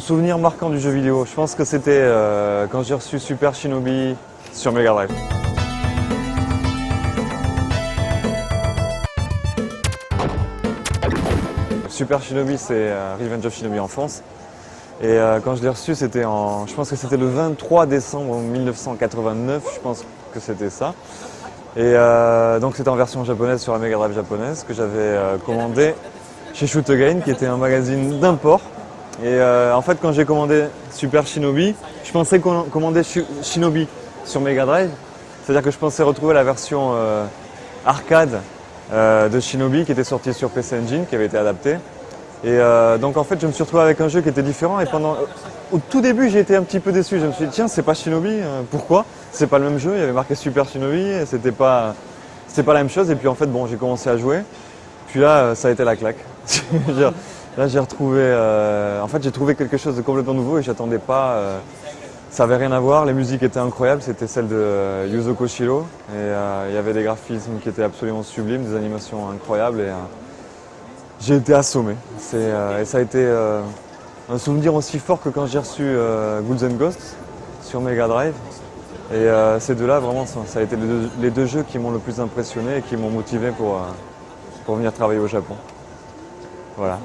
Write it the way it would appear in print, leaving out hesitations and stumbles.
souvenir marquant du jeu vidéo, je pense que c'était quand j'ai reçu Super Shinobi sur Mega Drive. Super Shinobi, c'est Revenge of Shinobi en France. Et quand je l'ai reçu, je pense que c'était le 23 décembre 1989, je pense que c'était ça. Et donc c'était en version japonaise sur la Mega Drive japonaise que j'avais commandé chez Shoot Again, qui était un magazine d'import. Et en fait, quand j'ai commandé Super Shinobi, je pensais commander Shinobi sur Mega Drive. C'est-à-dire que je pensais retrouver la version arcade de Shinobi qui était sortie sur PC Engine, qui avait été adaptée. Et donc en fait, je me suis retrouvé avec un jeu qui était différent. Et au tout début, j'ai été un petit peu déçu. Je me suis dit, tiens, c'est pas Shinobi, pourquoi? C'est pas le même jeu, il y avait marqué Super Shinobi, et c'était pas la même chose. Et puis en fait, bon, j'ai commencé à jouer. Puis là, ça a été la claque. Là, j'ai retrouvé, en fait, j'ai trouvé quelque chose de complètement nouveau et j'attendais pas. Ça avait rien à voir. Les musiques étaient incroyables. C'était celle de Yuzo Koshiro et il y avait des graphismes qui étaient absolument sublimes, des animations incroyables et j'ai été assommé. Et ça a été un souvenir aussi fort que quand j'ai reçu Ghouls and Ghosts sur Mega Drive. Et ces deux-là, vraiment, ça a été les deux jeux qui m'ont le plus impressionné et qui m'ont motivé pour venir travailler au Japon. Voilà.